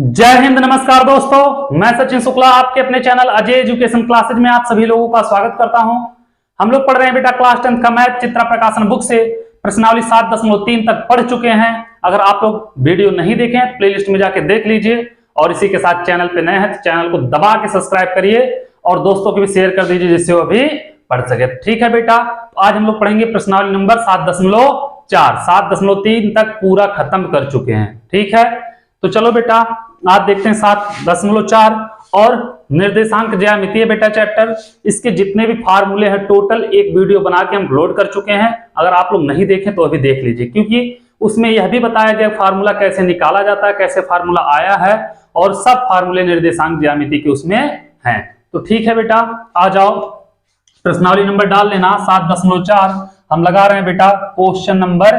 जय हिंद, नमस्कार दोस्तों। मैं सचिन शुक्ला आपके अपने चैनल अजय एजुकेशन क्लासेज में आप सभी लोगों का स्वागत करता हूं। हम लोग पढ़ रहे हैं बेटा क्लास 10 का मैथ चित्रा प्रकाशन बुक से प्रश्नावली 7.3 तक पढ़ चुके हैं। अगर आप लोग वीडियो नहीं देखें तो प्लेलिस्ट में जाके देख लीजिए और इसी के साथ चैनल पे नए हैं तो चैनल को दबा के सब्सक्राइब करिए और दोस्तों को भी शेयर कर दीजिए जिससे वो भी पढ़ सके। ठीक है बेटा, तो आज हम लोग पढ़ेंगे प्रश्नावली नंबर 7.4। 7.3 तक पूरा खत्म कर चुके हैं। ठीक है, तो चलो बेटा आज देखते हैं 7.4 और निर्देशांक ज्यामितीय बेटा चैप्टर। इसके जितने भी फार्मूले हैं टोटल एक वीडियो बना के हम अपलोड कर चुके हैं। अगर आप लोग नहीं देखें तो अभी देख लीजिए, क्योंकि उसमें यह भी बताया गया फार्मूला कैसे निकाला जाता है, कैसे फार्मूला आया है और सब फार्मूले निर्देशांक ज्यामिति के उसमें हैं। तो ठीक है बेटा, आ जाओ प्रश्नावली नंबर डाल लेना 7.4। हम लगा रहे हैं बेटा क्वेश्चन नंबर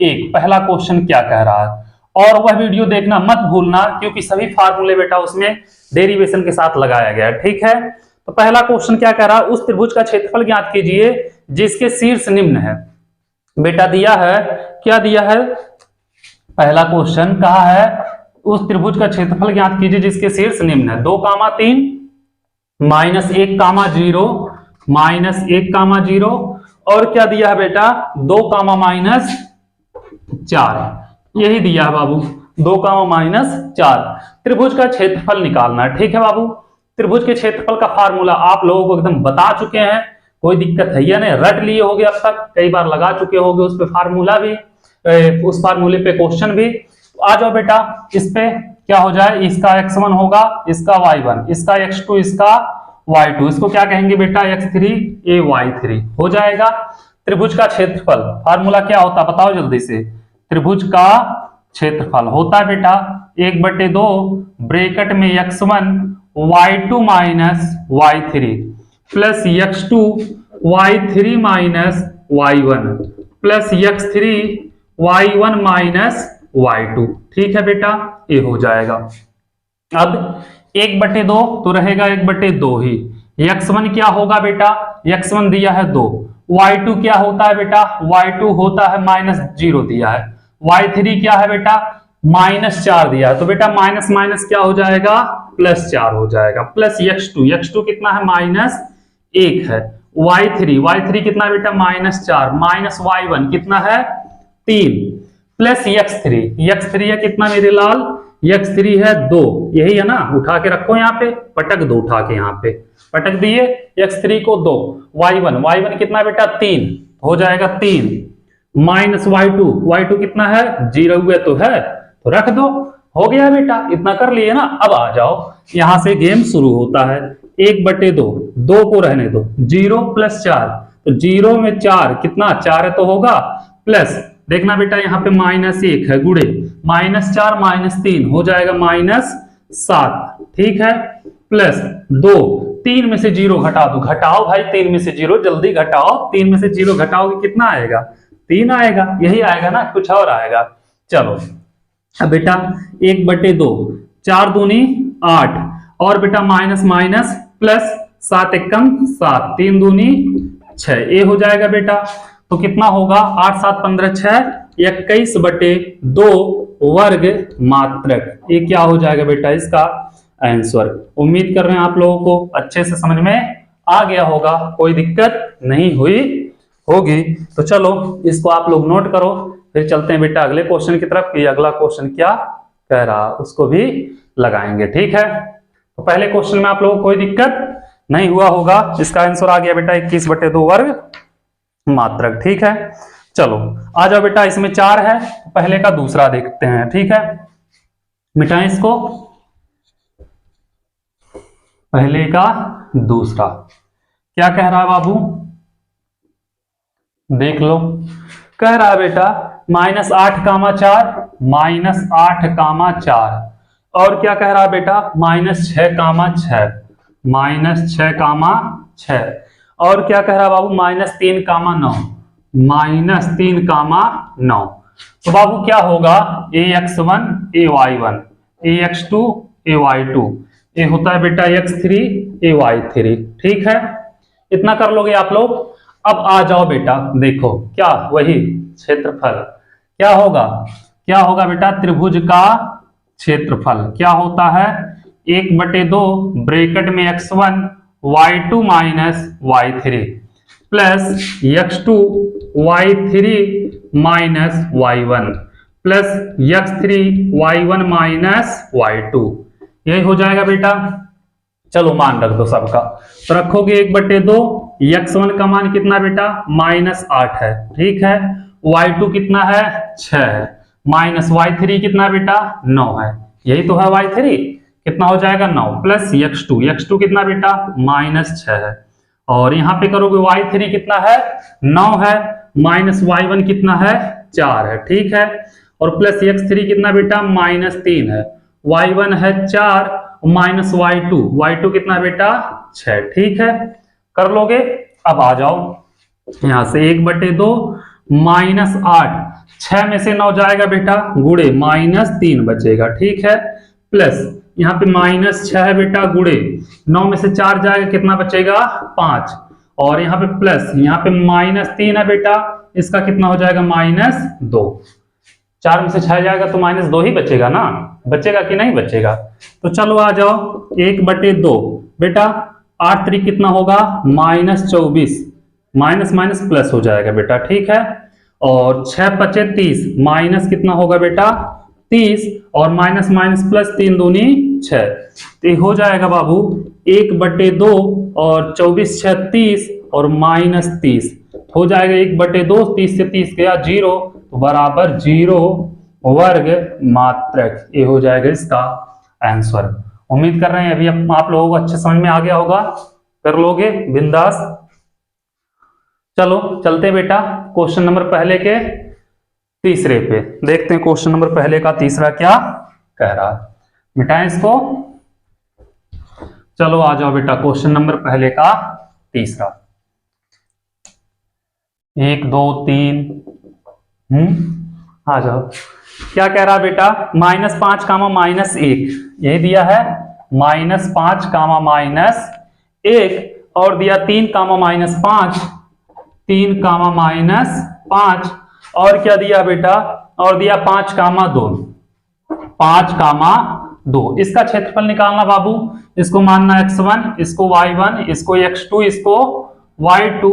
1। पहला क्वेश्चन क्या कह रहा है और वह वीडियो देखना मत भूलना, क्योंकि सभी फार्मूले बेटा उसमें डेरिवेशन के साथ लगाया गया है। ठीक है, तो पहला क्वेश्चन क्या कह रहा है, उस त्रिभुज का क्षेत्रफल ज्ञात कीजिए जिसके शीर्ष निम्न है। बेटा दिया है, क्या दिया है, पहला क्वेश्चन कहा है उस त्रिभुज का क्षेत्रफल ज्ञात कीजिए जिसके शीर्ष निम्न है। 2,3 -1,0 -1,0 और क्या दिया है बेटा 2,-4 यही दिया है बाबू। 2,-4 त्रिभुज का क्षेत्रफल निकालना है। ठीक है बाबू, त्रिभुज के क्षेत्रफल का फार्मूला आप लोगों को एकदम बता चुके हैं, कोई दिक्कत है या नहीं, रट लिए होगे, अब तक कई बार लगा चुके होगे उस पे फार्मूला भी, उस फार्मूले पे क्वेश्चन भी। तो आ जाओ बेटा, इस पे क्या हो जाए, इसका x1 होगा, इसका y1, इसका x2, इसका y2, इसको क्या कहेंगे बेटा x3 a y3 हो जाएगा। त्रिभुज का क्षेत्रफल फार्मूला क्या होता है बताओ जल्दी से। त्रिभुज का क्षेत्रफल होता है बेटा 1/2 ब्रैकेट में x1 y2 minus y3 plus x2 y3 minus y1 plus x3 y1 minus y2। ठीक है बेटा, ये हो जाएगा। अब 1/2 तो रहेगा 1/2 ही। x1 क्या होगा बेटा, x1 दिया है 2, y2 क्या होता है बेटा, y2 होता है -0 दिया है, y3 क्या है बेटा -4 दिया है, तो बेटा माइनस माइनस क्या हो जाएगा +4 हो जाएगा, प्लस x2 कितना है -1 है, y3 कितना है बेटा -4 माइनस y1 कितना है 3 प्लस x3 है कितना मेरे लाल, x3 है 2, यही है ना, उठा के रखो यहाँ पे, पटक दो, उठा के यहाँ पे पटक दिए x3 को 2, y1 कितना बेटा 3 हो जाएगा 3 माइनस y2 कितना है 0 हुए तो है तो रख दो, हो गया बेटा, इतना कर लिए ना। अब आ जाओ यहां से गेम शुरू होता है। 1/2 2 को रहने दो, 0 + 4 तो 0 में 4 कितना 4 है तो होगा, प्लस देखना बेटा यहाँ पे -1 है, गुड़े -4 -3 हो जाएगा -7। ठीक है, प्लस 2 3 में से 0 घटा दो, घटाओ भाई 3 में से 0 जल्दी घटाओ, 3 में से 0 घटाओगे कितना आएगा 3 आएगा, यही आएगा ना, कुछ और आएगा। चलो अब बेटा 1/2 4 दूनी 8 और बेटा माइनस माइनस प्लस 7 एकम 7 3 दूनी 6 ये हो जाएगा बेटा। तो कितना होगा 8 7 15 6 21/2 वर्ग मात्रक, ये क्या हो जाएगा बेटा इसका आंसर। उम्मीद कर रहे हैं आप लोगों को अच्छे से समझ में आ गया होगा, कोई दिक्कत नहीं हुई होगी। तो चलो इसको आप लोग नोट करो, फिर चलते हैं बेटा अगले क्वेश्चन की तरफ कि अगला क्वेश्चन क्या कह रहा उसको भी लगाएंगे। ठीक है, तो पहले क्वेश्चन में आप लोगों को कोई दिक्कत नहीं हुआ होगा, इसका आंसर आ गया बेटा 21/2 वर्ग मात्रक। ठीक है, चलो आ जाओ बेटा, इसमें 4 है, पहले का दूसरा देखते हैं। ठीक है, मिटाएं इसको, पहले का दूसरा क्या कह रहा है बाबू देख लो। कह रहा है बेटा -8, 4 -8, और क्या कह रहा है बेटा -6, 6 -6, और क्या कह रहा है बाबू -3, 9 तो बाबू क्या होगा ax1 ay1 ax2 ay2 ये होता है बेटा x3 ay3। ठीक है, इतना कर लोगे आप लोग। अब आ जाओ बेटा, देखो क्या वही क्षेत्रफल क्या होगा बेटा त्रिभुज का क्षेत्रफल क्या होता है, 1/2 ब्रैकेट में x1 y2 minus y3 plus x2 y3 minus y1 plus x3 y1 minus y2। यही हो जाएगा बेटा। चलो मान रख दो सबका, तो रखोगे 1/2, x1 का मान कितना बेटा -8 है, ठीक है, y2 कितना है 6 है, माइनस y3 कितना बेटा 9 है, यही तो है y3, कितना हो जाएगा 9 प्लस x2 कितना बेटा -6 है, और यहाँ पे करोगे y3 कितना है 9 है, माइनस y1 कितना है 4 है, ठीक है, और प्लस x3 कितना बेटा -3 है, y1 है 4 माइनस y2 कितना बेटा 6, ठीक है, कर लोगे। अब आ जाओ यहां से 1/2 -8, 6 में से 9 जाएगा बेटा गुड़े -3 बचेगा, ठीक है, प्लस यहाँ पे -6 है बेटा गुड़े 9 में से 4 जाएगा कितना बचेगा 5, और यहाँ पे प्लस यहाँ पे -3 है बेटा, इसका कितना हो जाएगा -2, 4 में से 6 जाएगा तो -2 ही बचेगा ना, बचेगा कि नहीं बचेगा। तो चलो आ जाओ 1/2 बेटा 8 3 कितना होगा -24, माइनस माइनस प्लस हो जाएगा बेटा, ठीक है, और 6 5 30 माइनस कितना होगा बेटा 30, और माइनस माइनस प्लस 3 दूनी 6, तो हो जाएगा बाबू 1/2 और 24 6 30 और -30 हो जाएगा 1/2, 30 से 30 गया 0 तो बराबर 0 वर्ग मात्रक, ये हो जाएगा इसका आंसर। उम्मीद कर रहे हैं अभी आप लोगों को अच्छे समझ में आ गया होगा, कर लोगे बिंदास। चलो चलते बेटा क्वेश्चन नंबर पहले के तीसरे पे, देखते हैं क्वेश्चन नंबर पहले का तीसरा क्या कह रहा है, मिटाएं इसको। चलो आ जाओ बेटा क्वेश्चन नंबर पहले का तीसरा, 1 2 3 आ जाओ। क्या कह रहा बेटा -5 कामा -1, यही दिया है, -5 कामा -1, और दिया 3 कामा -5, 3 कामा -5, और क्या दिया बेटा, और दिया 5 कामा 2, 5 कामा 2। इसका क्षेत्रफल निकालना बाबू, इसको मानना x1, इसको y1, इसको x2, इसको y2,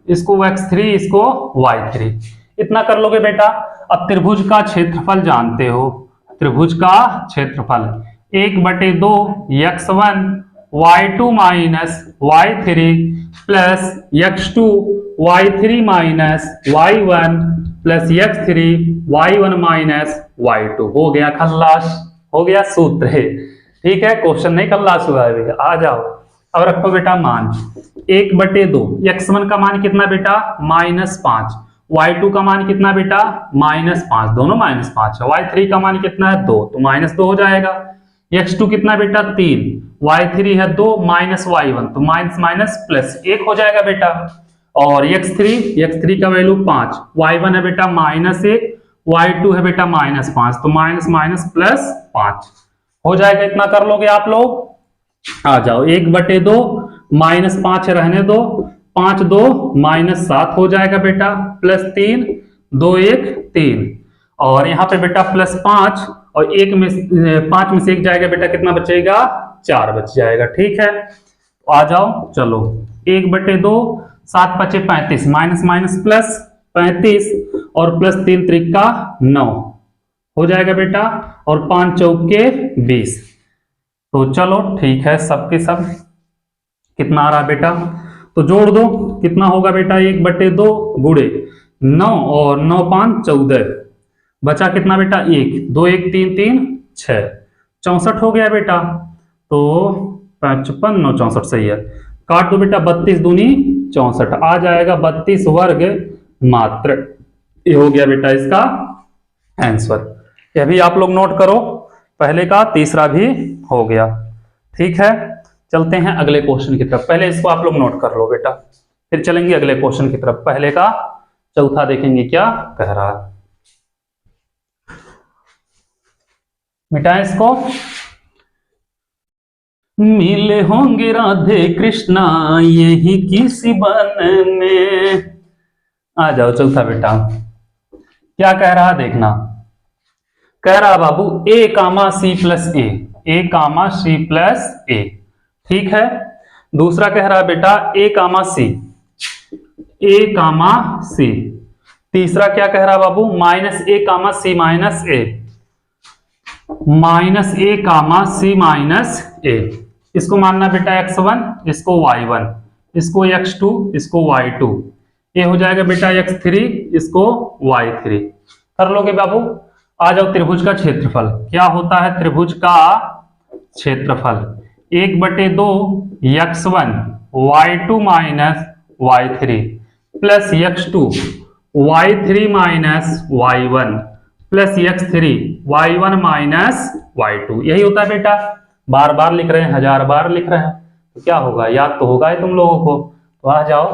इसको x3, इसको y3, इतना कर लोगे बेटा। अब त्रिभुज का क्षेत्रफल जानते हो, त्रिभुज का क्षेत्रफल 1/2 x1 y2 minus y3 plus x2 y3 minus y1 plus x3 y1 minus y2, हो गया खल्लास, हो गया सूत्र है, ठीक है, क्वेश्चन नहीं खल्लास हुआ है भैया। आ जाओ अब रखो बेटा मान 1/2, x1 का मान कितना बेटा -5, y2 का मान कितना बेटा -5, दोनों -5 है, y3 का मान कितना है 2 तो -2 हो जाएगा, x2 कितना बेटा 3, y3 है 2 माइनस y1 तो माइनस माइनस प्लस 1 हो जाएगा बेटा, और x3 का वैल्यू 5, y1 है बेटा -1, y2 है बेटा -5 तो माइनस माइनस प्लस 5 हो जाएगा, इतना कर लोगे आप लोग। आ जाओ 1/2 -5 रहने दो, 5 2 -7 हो जाएगा बेटा, प्लस 3 2 1 3, और यहाँ पे बेटा प्लस 5 और 5 में से 1 जाएगा बेटा, कितना बचेगा 4 बच जाएगा, ठीक है। तो आ जाओ चलो 1/2 7 5 35 माइनस माइनस प्लस 35 और प्लस 3 त्रिका 9 हो जाएगा बेटा, और 5 चौके 20, तो चलो ठीक है, सबके सब कितना आ रहा बेटा, तो जोड़ दो कितना होगा बेटा 1/2 गुड़े 9 और 9 5 14, बचा कितना बेटा 1 2 1 3 3 6 64 हो गया बेटा, तो 55 9 64 सही है, काट दो बेटा 32 दूनी 64 आ जाएगा 32 वर्ग मात्र, ये हो गया बेटा इसका आंसर। यह भी आप लोग नोट करो, पहले का तीसरा भी हो गया, ठीक है। चलते हैं अगले क्वेश्चन की तरफ, पहले इसको आप लोग नोट कर लो बेटा, फिर चलेंगे अगले क्वेश्चन की तरफ। पहले का चौथा देखेंगे क्या कह रहा है, मिटाएं इसको। मिले होंगे राधे कृष्णा यही किसी बन में, आ जाओ चौथा बेटा क्या कह रहा देखना, कह रहा बाबू ए कामा सी प्लस ए कामा सी प्लस ए। ठीक है, दूसरा कह रहा बेटा ए कामा सी। तीसरा क्या कह रहा बाबू माइनस ए कामा सी माइनस ए कामा सी माइनस ए। इसको मानना बेटा x1, इसको y1, इसको x2, इसको y2, ये हो जाएगा बेटा x3, इसको y3। कर लोगे बाबू। आ जाओ त्रिभुज का क्षेत्रफल। क्या होता है त्रिभुज का क्षेत्रफल? 1/2 x1 y2 minus y3 plus x2 y3 minus y1 plus x3 y1 minus y2। यही होता है बेटा। बार बार लिख रहे हैं, 1000 बार लिख रहे हैं, तो क्या होगा, याद तो होगा ही तुम लोगों को। तो आ जाओ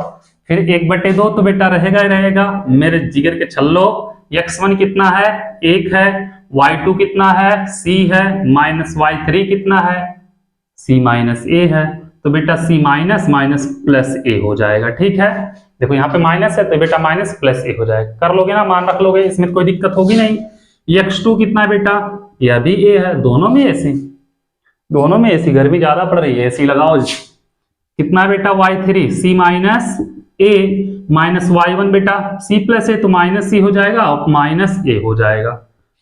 फिर 1/2 तो बेटा रहेगा ही रहेगा मेरे जिगर के छल्लो। x1 कितना है 1 है, y2 कितना है c है, माइनस y3 कितना है c माइनस a है। तो बेटा c minus minus plus a हो जाएगा। ठीक है, देखो यहाँ पे माइनस है तो बेटा माइनस प्लस a हो जाएगा। कर लोगे ना, मान रख लोगे, इसमें कोई दिक्कत होगी नहीं। x2 कितना है बेटा, यह भी a है, दोनों में एसी, गर्मी ज्यादा पड़ रही है, एसी लगाओ। कितना है बेटा y3 c minus a minus y1 बेटा c प्लस a, तो माइनस c हो जाएगा और माइनस a हो जाएगा।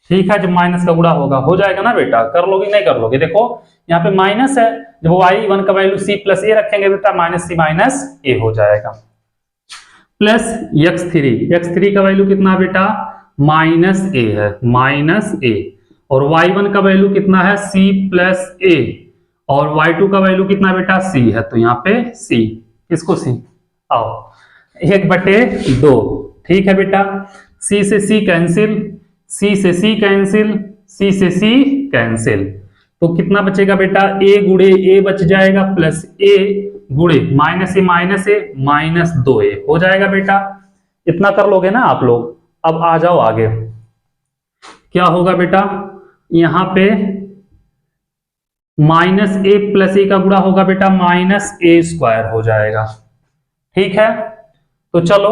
ठीक है, जब माइनस का गुणा होगा हो जाएगा ना बेटा। कर लोगे नहीं कर लोगे? देखो यहाँ पे माइनस है, जब y1 का वैल्यू c प्लस a रखेंगे बेटा माइनस c माइनस a हो जाएगा। प्लस x3 का वैल्यू कितना है बेटा माइनस a है, माइनस a, और y1 का वैल्यू कितना है c प्लस a, और y2 का वैल्यू कितना बेटा c है, तो यहाँ पे c, किसको c, आओ 1/2। ठीक है बेटा, c से c कैंसिल, c से c कैंसिल, c से c कैंसिल, तो कितना बचेगा बेटा a गुणे a बच जाएगा प्लस a गुणे माइनस a माइनस 2a हो जाएगा बेटा। इतना कर लोगे ना आप लोग। अब आ जाओ आगे, क्या होगा बेटा, यहां पे माइनस a प्लस a का गुणा होगा बेटा माइनस a² हो जाएगा। ठीक है, तो चलो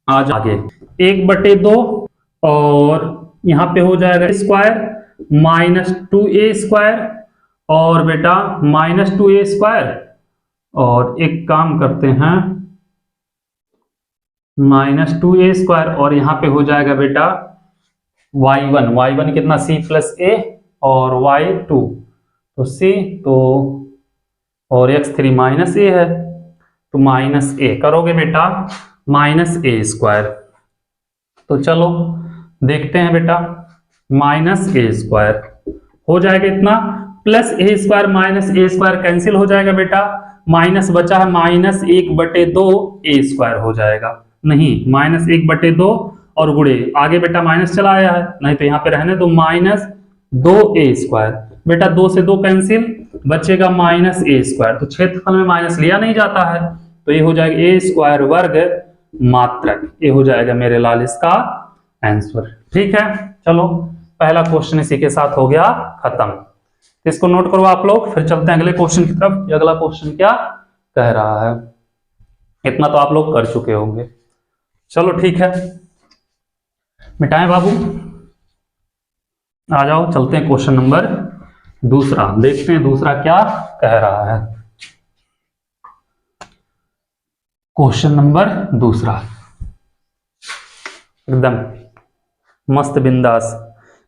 आज आगे 1/2 और यहां पे हो जाएगा स्क्वायर माइनस 2a² और बेटा माइनस 2a², और एक काम करते हैं माइनस 2a² और यहां पे हो जाएगा बेटा y1 कितना c प्लस a और y2 तो c, तो और x3 माइनस a है तो माइनस a करोगे बेटा माइनस a²। तो चलो देखते हैं बेटा, माइनस a² हो जाएगा इतना, plus a² minus a² cancel हो जाएगा बेटा, माइनस बचा है माइनस 1/2 a² हो जाएगा। नहीं, माइनस 1/2 और गुणे आगे बेटा माइनस चला आया है, नहीं तो यहाँ पे रहने दो माइनस 2a² बेटा, 2 से 2 कैंसिल, बचेगा माइनस a²। तो क्षेत्रफल में माइनस लिया नहीं जाता है, तो ये हो जाएगा a² वर्ग मात्रक, ये हो जाएगा मेरे लाल इसका आंसर। ठीक है, चलो पहला क्वेश्चन इसी के साथ हो गया खत्म। इसको नोट करो आप लोग, फिर चलते हैं अगले क्वेश्चन की तरफ। अगला क्वेश्चन क्या कह रहा है, इतना तो आप लोग कर चुके होंगे। चलो ठीक है, मिटाएं बाबू, आ जाओ चलते हैं क्वेश्चन नंबर दूसरा, देखते हैं दूसरा क्या कह रहा है। क्वेश्चन नंबर दूसरा एकदम मस्त बिंदास।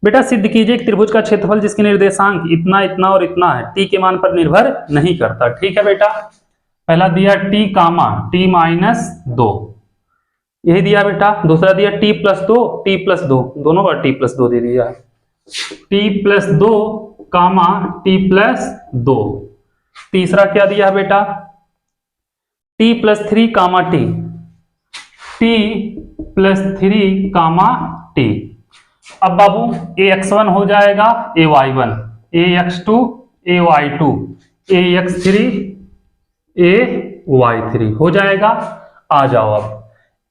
बेटा सिद्ध कीजिए कि त्रिभुज का क्षेत्रफल जिसके निर्देशांक इतना इतना और इतना है t के मान पर निर्भर नहीं करता। ठीक है बेटा, पहला दिया t कामा t माइनस 2, यही दिया बेटा। दूसरा दिया t प्लस 2, दोनों बार t प्लस 2 दे दिया है, t प्लस 2 कामा t प्लस 2। तीसरा क्या दिया है बेटा t प्लस 3 कामा t प्लस 3 कामा t। अब बाबू ax1 हो जाएगा ay1, ax2 ay2, ax3 ay3 हो जाएगा। आ जाओ अब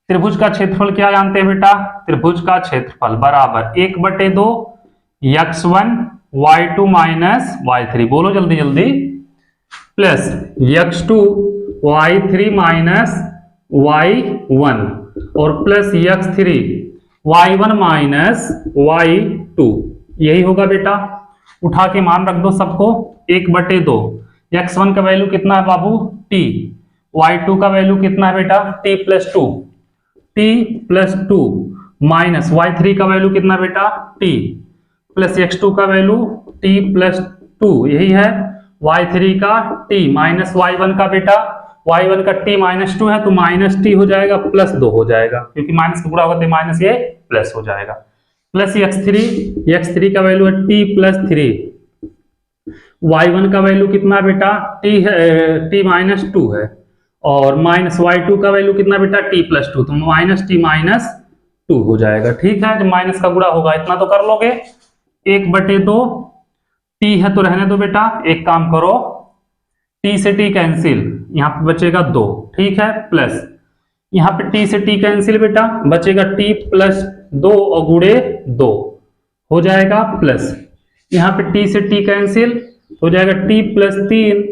त्रिभुज का क्षेत्रफल क्या जानते हैं बेटा, त्रिभुज का क्षेत्रफल बराबर 1/2 x1 y2 माइनस y3, बोलो जल्दी जल्दी, plus x2 y3 minus y1 और plus x3 y1 minus y2, यही होगा बेटा। उठा के मान रख दो सबको, 1/2। x1 का वैल्यू कितना है बाबू t, y2 का वैल्यू कितना है बेटा t+2 माइनस y3 का वैल्यू कितना बेटा t प्लस x2 का वैल्यू t+2 यही है, y3 का t माइनस y1 का बेटा y1 का t-2 है तो -t हो जाएगा, +2 हो जाएगा, क्योंकि माइनस का गुणा होगा तो माइनस ये प्लस हो जाएगा। प्लस x3 का वैल्यू है t+3, y1 का वैल्यू कितना बेटा t-2 है, और माइनस y2 का वैल्यू कितना बेटा t+2, तो -t-2 हो जाएगा। ठीक है, जब माइनस का गुणा होगा इतना तो कर लोगे। 1/2 t है तो रहने दो बेटा, एक काम करो t से t कैंसिल, यहाँ पे बचेगा 2, ठीक है, प्लस यहाँ पे t से t कैंसिल बेटा, बचेगा t+2 और गुणे 2 हो जाएगा, प्लस यहाँ पे t से t कैंसिल हो जाएगा t+3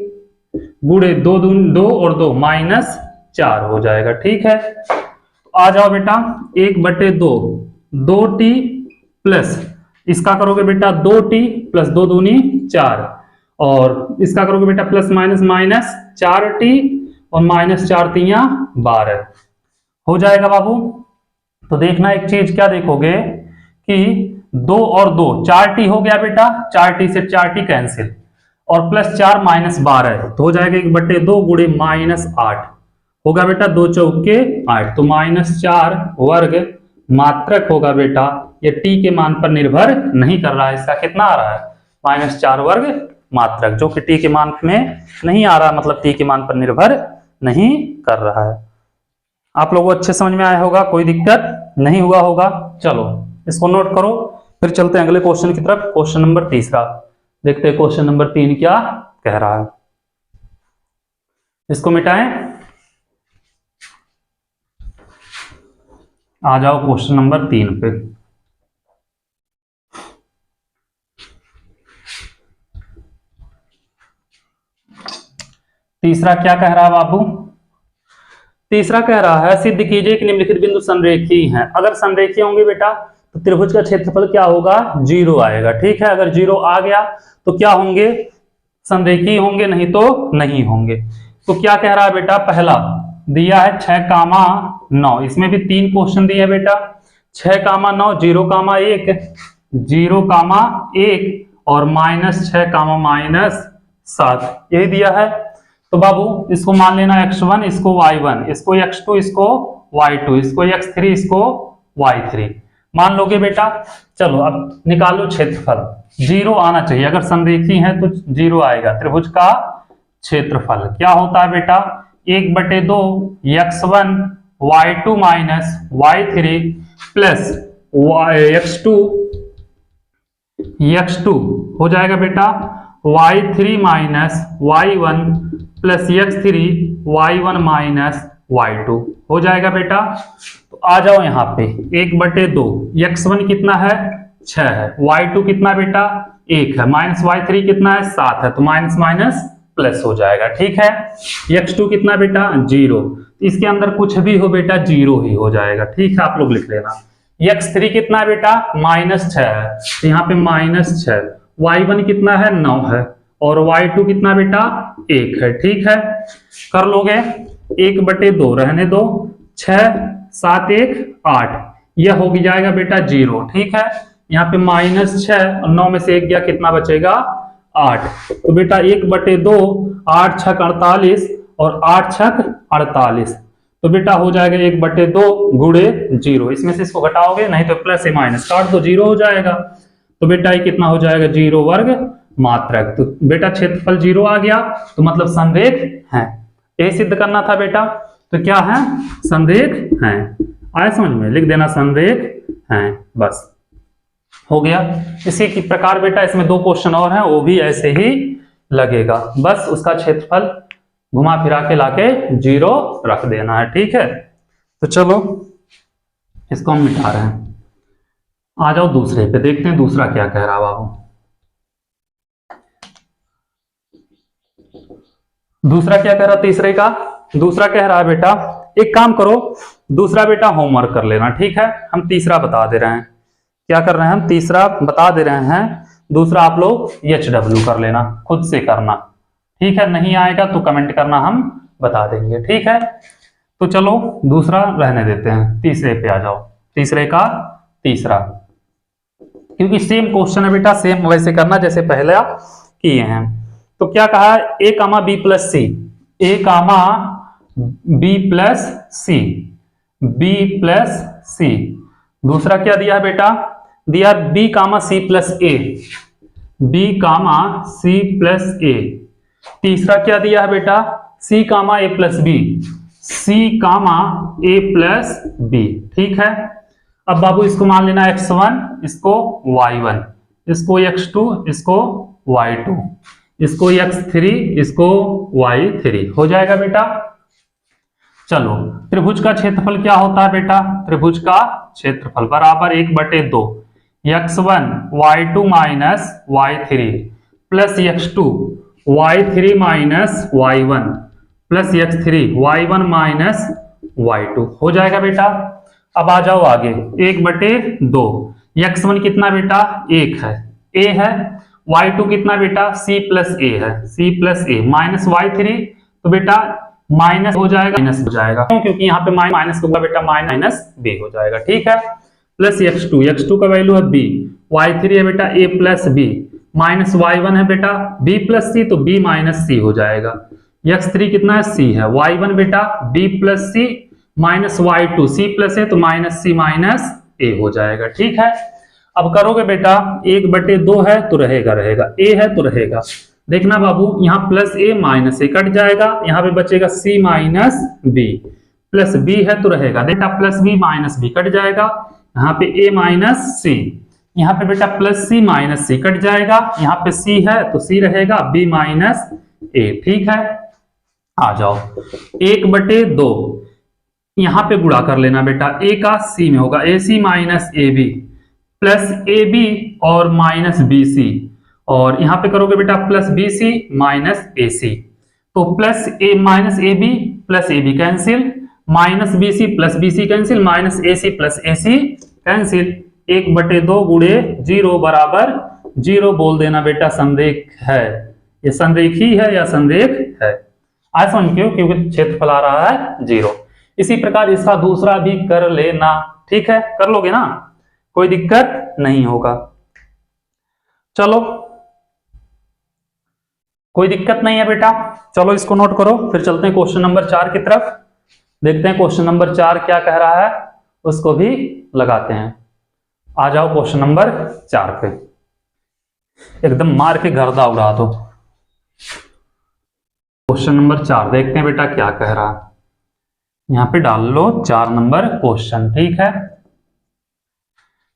गुणे 2 और 2 -4 हो जाएगा। ठीक है, तो आ जाओ बेटा 1/2 2t प्लस इसका करोगे बेटा 2t प्लस 2 दूनी 4, और इसका करोगे बेटा प्लस माइनस माइनस 4t और -4 तियां 12 हो जाएगा बाबू। तो देखना एक चीज क्या देखोगे कि 2 और 2 4t हो गया बेटा, 4t से 4t कैंसिल, और +4 -12 तो हो जाएगा 1/2 गुणे -8 होगा बेटा, 2 चौके 8, तो -4 वर्ग मात्रक होगा बेटा। ये t के मान पर निर्भर नहीं कर रहा है, इसका कितना आ रहा है -4 वर्ग मात्रक, जो कि t के मान में नहीं आ रहा, मतलब t के मान पर निर्भर नहीं कर रहा है। आप लोगों को अच्छे समझ में आया होगा, कोई दिक्कत नहीं हुआ होगा। चलो इसको नोट करो, फिर चलते हैं अगले क्वेश्चन की तरफ। क्वेश्चन नंबर 3 देखते हैं क्वेश्चन नंबर 3 क्या कह रहा है। इसको मिटाएं, आ जाओ क्वेश्चन नंबर 3 पे। तीसरा क्या कह रहा है बाबू, तीसरा कह रहा है सिद्ध कीजिए कि निम्नलिखित बिंदु संरेखीय हैं। अगर संरेखीय होंगे बेटा तो त्रिभुज का क्षेत्रफल क्या होगा 0 आएगा। ठीक है, अगर 0 आ गया तो क्या होंगे संरेखीय होंगे, नहीं तो नहीं होंगे। तो क्या कह रहा है बेटा, पहला दिया है 6,9, इसमें भी 3 क्वेश्चन दिए बेटा, 6,9 0,1 0,1 और -6, -7 यही दिया है। तो बाबू इसको मान लेना x1, इसको y1, इसको x2, इसको y2, इसको x3, इसको y3 मान लोगे बेटा। चलो अब निकालो क्षेत्रफल, 0 आना चाहिए, अगर संरेखीय है तो 0 आएगा। त्रिभुज का क्षेत्रफल क्या होता है बेटा 1/2 x1 y2 minus y3 plus x2 हो जाएगा बेटा y3 minus y1 plus x3 y1 minus y2 हो जाएगा बेटा। तो आ जाओ यहाँ पे 1/2 x1 कितना है 6 है, y2 कितना बेटा 1 है, माइनस y3 कितना है 7 है, तो माइनस माइनस प्लस हो जाएगा। ठीक है, x2 कितना बेटा 0, इसके अंदर कुछ भी हो बेटा 0 ही हो जाएगा। ठीक है, आप लोग लिख लेना। x3 कितना है बेटा -6 है, तो यहाँ पे -6, y1 कितना है 9 है, और y2 कितना बेटा 1 है। ठीक है, कर लोगे 1/2 रहने दो, 6 7 1 8, यह हो जाएगा बेटा 0। ठीक है, यहाँ पे -6 और 9 में से 1 गया, कितना बचेगा 8, तो बेटा 1/2 8 6 48 और 8 6 48, तो बेटा हो जाएगा 1/2 गुणे 0, इसमें से इसको घटाओगे, नहीं तो प्लस या माइनस काट दो 0 हो जाएगा। तो बेटा ये कितना हो जाएगा 0 वर्ग मात्रक। तो बेटा क्षेत्रफल 0 आ गया, तो मतलब संरेख है, यही सिद्ध करना था बेटा। तो क्या है संरेख है, आए समझ में, लिख देना संरेख है, बस हो गया। इसी की प्रकार बेटा इसमें 2 क्वेश्चन और हैं, वो भी ऐसे ही लगेगा, बस उसका क्षेत्रफल घुमा फिरा के लाके 0 रख देना है। ठीक है, तो चलो इसको हम मिटा रहे हैं, आ जाओ दूसरे पे, देखते हैं दूसरा क्या कह रहा बाबू। दूसरा क्या कह रहा तीसरे का, दूसरा कह रहा है बेटा एक काम करो, दूसरा बेटा होमवर्क कर लेना। ठीक है, हम तीसरा बता दे रहे हैं। क्या कर रहे हैं हम, तीसरा बता दे रहे हैं, दूसरा आप लोग HW कर लेना, खुद से करना, ठीक है। नहीं आएगा तो कमेंट करना, हम बता देंगे, ठीक है। तो चलो दूसरा रहने देते हैं, तीसरे पे आ जाओ। तीसरे का तीसरा, क्योंकि सेम क्वेश्चन है बेटा, सेम वैसे करना जैसे पहले किए हैं। तो क्या कहा है, ए कामा बी प्लस सी, ए कामा बी प्लस सी, बी प्लस सी। दूसरा क्या दिया है बेटा, दिया बी कामा सी प्लस ए, बी कामा सी प्लस ए। तीसरा क्या दिया है बेटा, सी कामा ए प्लस बी, सी कामा ए प्लस बी, ठीक है। अब बाबू इसको मान लेना x1, इसको y1, इसको x2, इसको y2, इसको x3, इसको y3, हो जाएगा बेटा। चलो त्रिभुज का क्षेत्रफल क्या होता है बेटा, त्रिभुज का क्षेत्रफल बराबर 1/2 x1 y2 minus y3 plus x2 y3 minus y1 plus x3 y1 minus y2, हो जाएगा बेटा। अब आ जाओ आगे, 1/2, x1 कितना बेटा, 1 है, a है, y2 कितना बेटा, c प्लस a है, c plus a minus y3, तो बेटा माइनस हो जाएगा, माइनस हो जाएगा, क्योंकि यहाँ पे माइनस होगा बेटा, माइनस b हो जाएगा, ठीक है। प्लस x2 का वैल्यू है b, y3 है बेटा a plus b, minus y1 है बेटा b प्लस c, तो b माइनस c हो जाएगा। x3 कितना है, c है, y1 बेटा b plus c minus y2 c plus है, तो माइनस c माइनस a हो जाएगा, ठीक है। अब करोगे बेटा, 1/2 है तो रहेगा, a है तो रहेगा, देखना बाबू यहाँ plus a minus a cut जाएगा, यहाँ पे बचेगा c minus b, plus b है तो रहेगा, बेटा plus b minus b cut जाएगा, यहाँ पे a माइनस c, यहाँ पे बेटा plus c minus c cut जाएगा, यहाँ पे c है तो c रहेगा, b माइनस a, ठीक है। आ जाओ 1/2, यहाँ पे गुणा कर लेना बेटा, a का c में होगा, ac minus ab plus ab और माइनस bc, और यहाँ पे करोगे बेटा प्लस bc माइनस ac, तो plus a minus ab plus ab cancel, minus bc plus bc cancel, minus ac plus ac cancel, 1/2 गुणे 0 बराबर 0 बोल देना बेटा, संरेख है, ये संरेखी है या संरेख है, आज समझ क्यों, क्योंकि क्षेत्रफल आ रहा है 0। इसी प्रकार इसका दूसरा भी कर लेना, ठीक है, कर लोगे ना, कोई दिक्कत नहीं होगा। चलो कोई दिक्कत नहीं है बेटा, चलो इसको नोट करो, फिर चलते हैं क्वेश्चन नंबर 4 की तरफ, देखते हैं क्वेश्चन नंबर 4 क्या कह रहा है, उसको भी लगाते हैं। आ जाओ क्वेश्चन नंबर 4 पे, एकदम मार के गर्दा उड़ा दो। क्वेश्चन नंबर 4 देखते हैं बेटा क्या कह रहा है, यहां पे डाल लो 4 नंबर क्वेश्चन, ठीक है।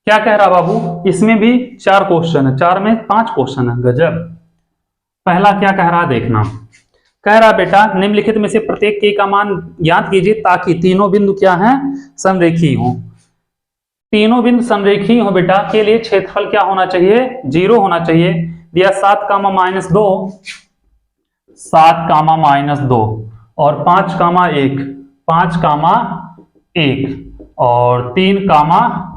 क्या कह रहा बाबू, इसमें भी 4 क्वेश्चन है, 4 में 5 क्वेश्चन है, गजब। पहला क्या कह रहा देखना, कह रहा बेटा निम्नलिखित में से प्रत्येक के का मान ज्ञात कीजिए ताकि तीनों बिंदु क्या हैं, समरेखी हो। तीनों बिंदु समरेखी हो बेटा के लिए क्षेत्रफल क्या होना चाहिए, 0 होना चाहिए। दिया 7, -2, 7, और 5, 1 और 3,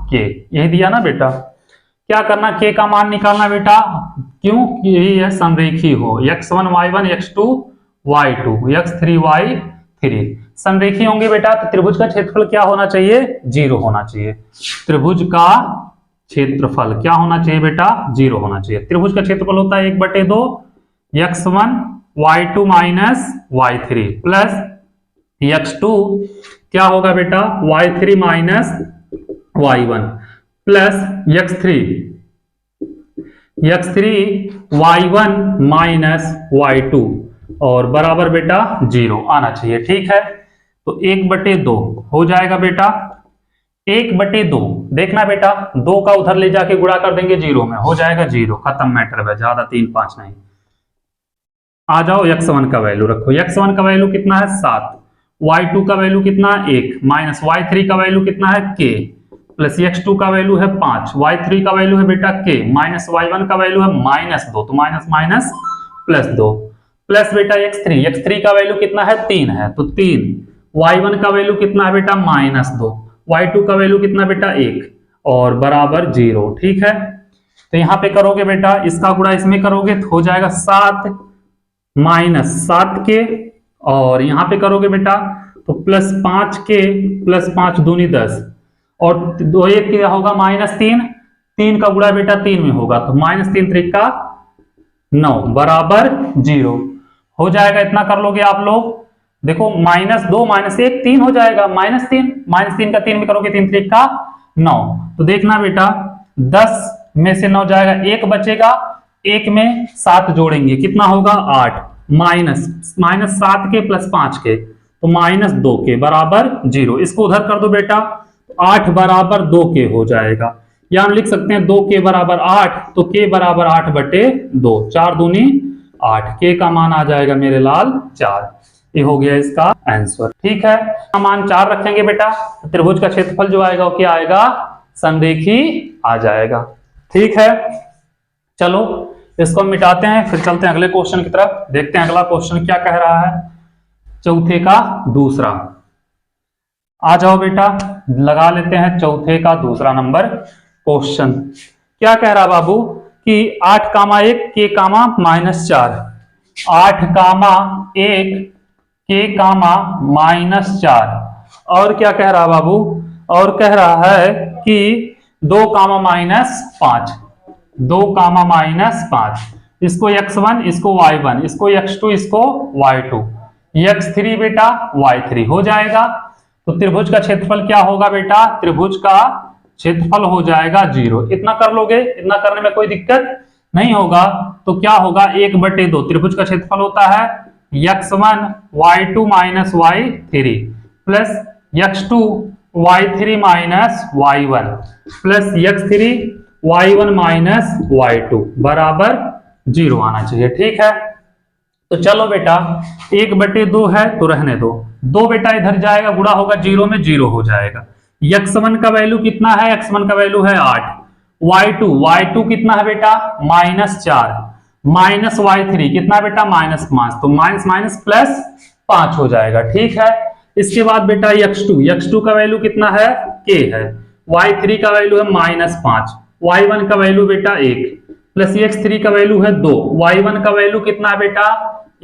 k, यही दिया ना बेटा। क्या करना, k का मान निकालना बेटा, क्यों, यही है समरेखी हो, x1 y1 x2 y2 x3 y3 समरेखी होंगे बेटा, तो त्रिभुज का क्षेत्रफल क्या होना चाहिए, 0 होना चाहिए। त्रिभुज का क्षेत्रफल क्या होना चाहिए बेटा, 0 होना चाहिए। त्रिभुज का क्षेत्रफल होता है 1/2 x1 y2 minus y3 plus x2 क्या होगा बेटा, y3 minus y1 plus x3 y1 minus y2 और बराबर बेटा 0 आना चाहिए, ठीक है। तो 1/2 हो जाएगा बेटा, 1/2 देखना बेटा, 2 का उधर ले जाके गुणा कर देंगे 0 में, हो जाएगा 0, खत्म मैटर है, ज्यादा 3 5 नहीं। आ जाओ x1 का वैल्यू रखो, x1 का वैल्यू कितना है 7, y2 का वैल्यू कितना है 1 माइनस y3 का वैल्यू कितना है k प्लस x2 का वैल्यू है 5, y3 का वैल्यू है बेटा k माइनस y1 का वैल्यू है -2, तो माइनस माइनस +2 प्लस बेटा x3 का वैल्यू कितना है 3 है, तो 3, y1 का वैल्यू कितना है बेटा -2, y2 का वैल्यू कितना बेटा 1, और बराबर 0। ठीक है, तो यहां पे करोगे बेटा, इसका गुणा इसमें करोगे तो हो जाएगा 7 माइनस 7k, और यहां पे करोगे बेटा तो प्लस 5k प्लस 5 दूनी 10, और दो एक क्या होगा -3, 3 का गुणा बेटा 3 में होगा तो -3 त्रिका 9 बराबर 0 हो जाएगा। इतना कर लोगे आप लोग, देखो -2 -1 3 हो जाएगा, -3 का 3 में करोगे 3 त्रिका 9, तो देखना बेटा 10 में से 9 जाएगा, 1 बचेगा, 1 में 7 जोड़ेंगे कितना होगा 8, माइनस 7 के प्लस 5 के तो -2 के बराबर 0। इसको उधर कर दो बेटा, 8 बराबर 2 के हो जाएगा, या हम लिख सकते हैं 2 के बराबर 8, तो के बराबर 8 बटे 2, 4 दूनी 8, के का मान आ जाएगा मेरे लाल 4। ये हो गया इसका आंसर। ठीक है, मान 4 रखेंगे बेटा, त्रिभुज का क्षेत्रफल जो आएगा वो क्या आएगा, संरेखी आ जाएगा। ठीक है, चलो इसको मिटाते हैं, फिर चलते हैं अगले क्वेश्चन की तरफ, देखते हैं अगला क्वेश्चन क्या कह रहा है। चौथे का दूसरा, आ जाओ बेटा लगा लेते हैं चौथे का दूसरा नंबर क्वेश्चन। क्या कह रहा बाबू कि 8,1 के कामा -4, 8,1 के कामा -4, और क्या कह रहा बाबू, और कह रहा है कि 2 कामा -5, 2 कामा -5, इसको x1 इसको y1 इसको x2 इसको y2, x3 बेटा y3 हो जाएगा। तो त्रिभुज का क्षेत्रफल क्या होगा बेटा, त्रिभुज का क्षेत्रफल हो जाएगा 0। इतना कर लोगे, इतना करने में कोई दिक्कत नहीं होगा। तो क्या होगा 1/2, त्रिभुज का क्षेत्रफल होता है x1 y2 - y3 plus x2 y3 - y1 plus x3 y1 - y2 बराबर 0 आना चाहिए। ठीक है, तो चलो बेटा 1/2 है तो रहने दो, 2 बेटा इधर जाएगा, गुणा होगा 0 में 0 हो जाएगा। x1 का वैल्यू कितना है, x1 का वैल्यू है 8, y2 कितना है बेटा -4, माइनस y3 कितना बेटा -5, तो माइनस माइनस प्लस 5 हो जाएगा। ठीक है, इसके बाद बेटा x2 का वैल्यू कितना है k है, y3 का वैल्यू है -5, y1 का वैल्यू बेटा 1 प्लस x3 का वैल्यू है 2, y1 का वैल्यू कितना है बेटा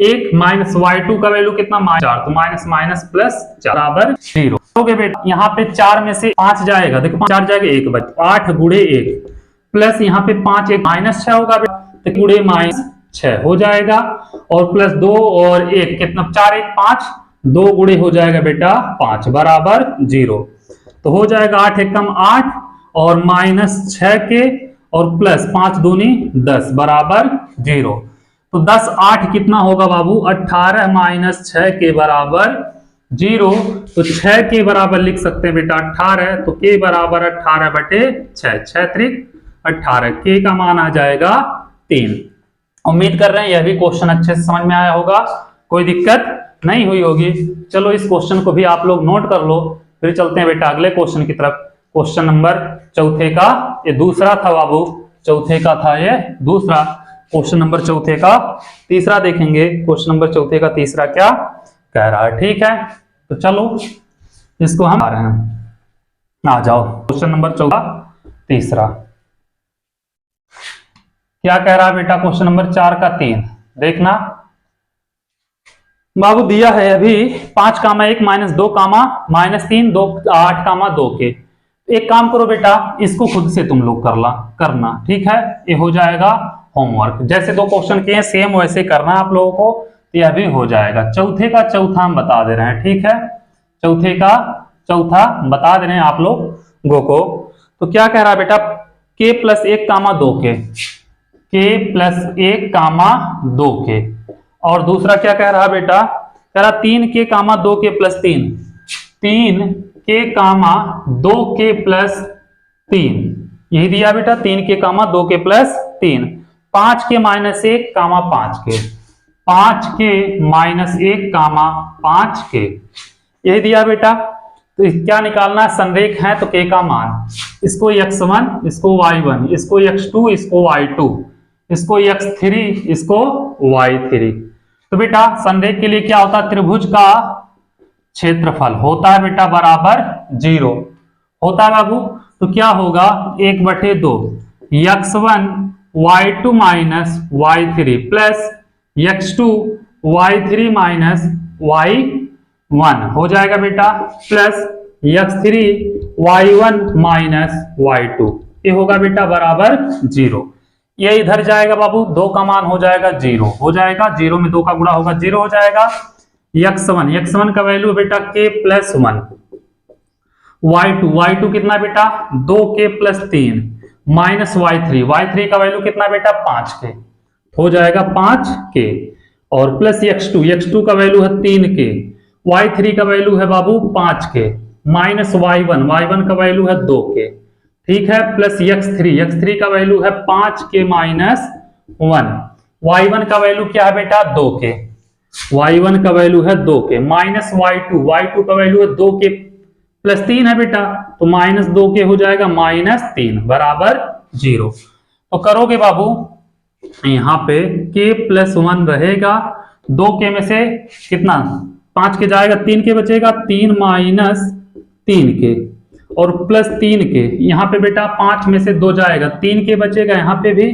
1 माइनस y2 का वैल्यू कितना -4, तो माइनस माइनस प्लस 4 बराबर 0 हो गया बेटा। यहाँ पे 4 में से 5 जाएगा, देखो 4 जाएगा 1 बच 8 गुणे 1 प्लस यहाँ पे 5 1 -6 होगा बेटा, तो गुणे -6 हो जाएगा, और प्लस 2 और 1 कितना 4 1 5, 2 गुणे हो जाएगा बेटा 5 बराबर 0। तो हो जाएगा 8 एकम 8 और -6 के और प्लस 5 दूनी 10 बराबर 0। तो 10 8 कितना होगा बाबू 18 - 6 के बराबर 0, तो 6 के बराबर लिख सकते हैं बेटा 18, तो के बराबर 18/6, 6 त्रिक 18, के का मान आ जाएगा 3। उम्मीद कर रहे हैं यह भी क्वेश्चन अच्छे से समझ में आया होगा, कोई दिक्कत नहीं हुई होगी। चलो इस क्वेश्चन को भी आप लोग नोट कर लो, फिर चलते हैं बेटा अगले क्वेश्चन की तरफ। क्वेश्चन नंबर चौथे का ये दूसरा था बाबू, चौथे का था ये दूसरा, क्वेश्चन नंबर चौथे का तीसरा देखेंगे। क्वेश्चन नंबर चौथे का तीसरा क्या कह रहा है। ठीक है, तो चलो इसको हम आ रहे हैं, आ जाओ क्वेश्चन नंबर चौथा तीसरा क्या कह रहा है बेटा। क्वेश्चन नंबर 4 का 3 देखना बाबू, दिया है अभी 5,1 - 2, -3 2 8, 2 के। एक काम करो बेटा, इसको खुद से तुम लोग करना। ठीक है, ये हो जाएगा होमवर्क, जैसे 2 क्वेश्चन किए सेम वैसे करना आप लोगों को, तो यह भी हो जाएगा। चौथे का चौथा हम बता दे रहे हैं। ठीक है, चौथे का चौथा बता दे रहे हैं आप लोगों को। तो क्या कह रहा है बेटा, k + 1, 2 के, k + 1, 2 के, और दूसरा क्या कह रहा बेटा, कह रहा 3k, 2 के + 3, 3k, 2 के + 3, यही दिया बेटा 3k, 2 के + 3, 5k - 1, 5 के, 5k - 1, 5 के, यही दिया बेटा। तो क्या निकालना है, संरेख है तो k का मान, इसको x1 इसको y1 इसको x2 इसको y2 इसको x3 इसको y3। तो बेटा संरेख के लिए क्या होता है, त्रिभुज का क्षेत्रफल होता है बेटा बराबर 0 होता है बाबू। तो क्या होगा 1/2 x1 y2 minus y3 plus x2 y3 minus y1 हो जाएगा बेटा, plus x3 y1 minus y2, ये होगा बेटा बराबर 0। ये इधर जाएगा बाबू, 2 का मान हो जाएगा 0, हो जाएगा 0 में 2 का गुणा होगा 0 हो जाएगा। x1 का वैल्यू बेटा k प्लस 1, y2 कितना बेटा 2k प्लस 3 माइनस y3 का वैल्यू कितना बेटा 5k, हो जाएगा 5k, और प्लस x2 का वैल्यू है 3k, y3 का वैल्यू है बाबू 5k, माइनस y1 का वैल्यू है 2k, ठीक है, प्लस x3 का वैल्यू है 5k माइनस 1, y1 का वैल्यू क्या है बेटा 2k, y1 का वैल्यू है 2k, माइनस y2 का वैल्यू है 2k प्लस 3 है बेटा, तो माइनस 2k हो जाएगा माइनस 3 बराबर 0। तो करोगे बाबू, यहाँ पे k प्लस 1 रहेगा, 2k में से कितना 5k जाएगा, 3k बचेगा, 3 माइनस 3k और प्लस 3k, यहाँ पे बेटा 5 में से 2 जाएगा, 3k बचेगा यहाँ पे भी,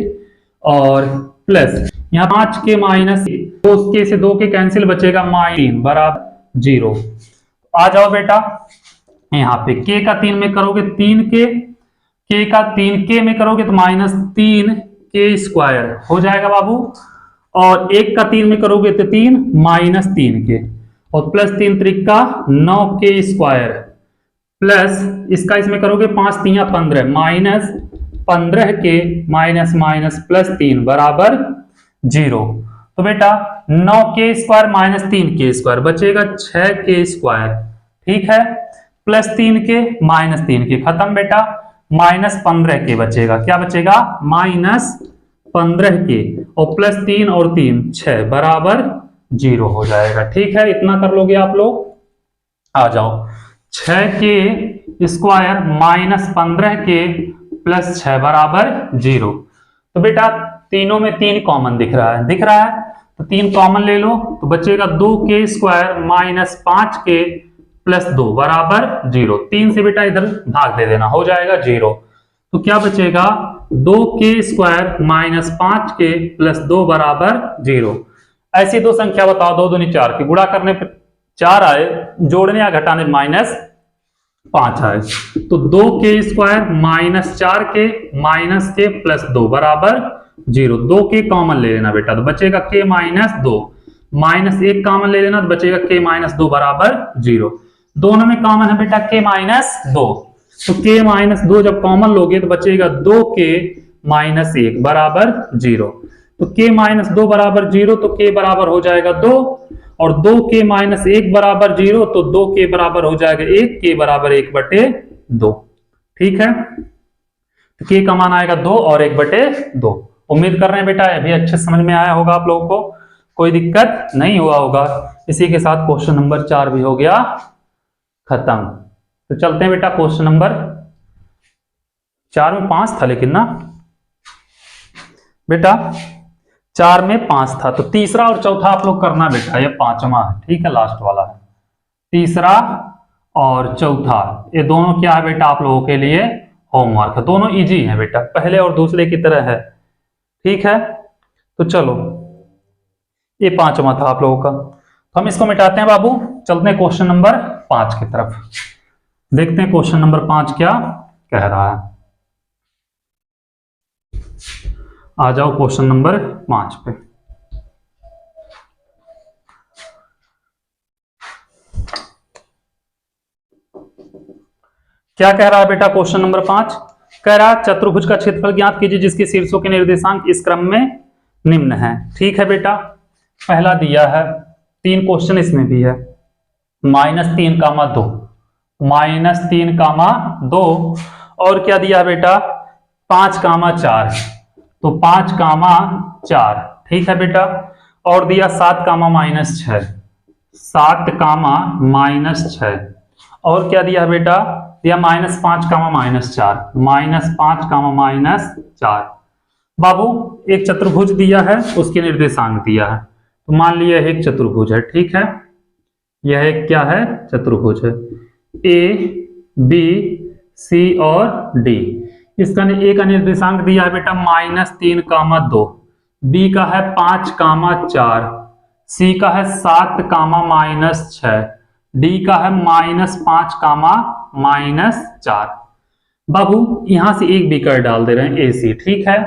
और प्लस यहाँ 5k माइनस 2k से 2k कैंसिल, बचेगा माइनस 3 बराबर 0। आ जाओ बेटा, यहाँ पे k का 3 में करोगे 3k, k का 3k में करोगे तो माइनस 3k स्क्वायर हो जाएगा बाबू, और 1 का 3 में करोगे तो 3 माइनस 3k, और plus 3 Trika 9k square, plus इसका इसमें करोगे 5 3 15 minus 15k minus minus plus 3 बराबर 0। तो बेटा 9k square minus 3k square बचेगा 6k स्क्वायर, ठीक है, प्लस 3k माइनस 3k खत्म बेटा, माइनस 15k बचेगा, क्या बचेगा माइनस 15k, और प्लस 3 और 3 6 बराबर 0 हो जाएगा, ठीक है, इतना कर लोगे आप लोग। आ जाओ, 6k square minus 15k plus 6 बराबर 0। तो बेटा तीनों में 3 कॉमन दिख रहा है, तो 3 कॉमन ले लो, तो बचेगा 2k square minus 5k plus 2 बराबर 0। 3 से बेटा इधर भाग दे देना, हो जाएगा 0। तो क्या बचेगा 2k square minus 5k plus 2 बराबर 0। ऐसी दो संख्या बताओ, 2 दूनी 4 की गुणा करने पर 4 आए, जोड़ने या घटाने माइनस 5 आए, तो 2k square minus 4k minus k plus 2 बराबर 0। 2k कॉमन ले लेना बेटा, तो बचेगा k माइनस 2, माइनस 1 कॉमन ले लेना तो बचेगा k माइनस 2 बराबर 0। दोनों में कॉमन है बेटा k माइनस 2, तो k माइनस 2 जब कॉमन लोगे तो बचेगा 2k माइनस 1 बराबर 0। तो k माइनस 2 बराबर 0, तो k बराबर हो जाएगा 2, और 2k माइनस 1 बराबर 0, तो 2k बराबर हो जाएगा 1, k बराबर 1/2, ठीक है, तो k का मान आएगा 2 और 1/2। उम्मीद कर रहे हैं बेटा ये भी अच्छे समझ में आया होगा आप लोगों को, कोई दिक्कत नहीं हुआ होगा। इसी के साथ क्वेश्चन नंबर 4 भी हो गया खत्म। तो चलते हैं बेटा क्वेश्चन नंबर 4 में 5 था, लेकिन ना बेटा 4 में 5 था, तो तीसरा और चौथा आप लोग करना बेटा, ये 5वां है, ठीक है, लास्ट वाला है। तीसरा और चौथा ये दोनों क्या है बेटा आप लोगों के लिए होमवर्क है, दोनों इजी है बेटा, पहले और दूसरे की तरह है, ठीक है। तो चलो ये 5वां था आप लोगों का, तो हम इसको मिटाते हैं बाबू, चलते हैं क्वेश्चन नंबर 5 की तरफ, देखते हैं क्वेश्चन नंबर 5 क्या कह रहा है। आ जाओ क्वेश्चन नंबर 5 पे। क्या कह रहा है बेटा क्वेश्चन नंबर 5, कह रहा है चतुर्भुज का क्षेत्रफल ज्ञात कीजिए जिसके शीर्षों के निर्देशांक इस क्रम में निम्न है, ठीक है बेटा। पहला दिया है, 3 क्वेश्चन इसमें भी है, -3, 2, -3, 2, और क्या दिया है बेटा 5, 4, तो 5, 4, ठीक है बेटा, और दिया 7, -6, 7, -6, और क्या दिया है बेटा, दिया -5, -4, -4 बाबू एक चतुर्भुज दिया है, उसके निर्देशांक दिया है, तो मान लिया एक चतुर्भुज है, ठीक है, यह एक क्या है चतुर्भुज है, A B सी और डी। इसका ए का निर्देशांक दिया है बेटा -3, 2, बी का है 5, 4, सी का है 7, -6, डी का है -5, -4। बाबू यहां से एक बीकर डाल दे रहे हैं AC, ठीक है।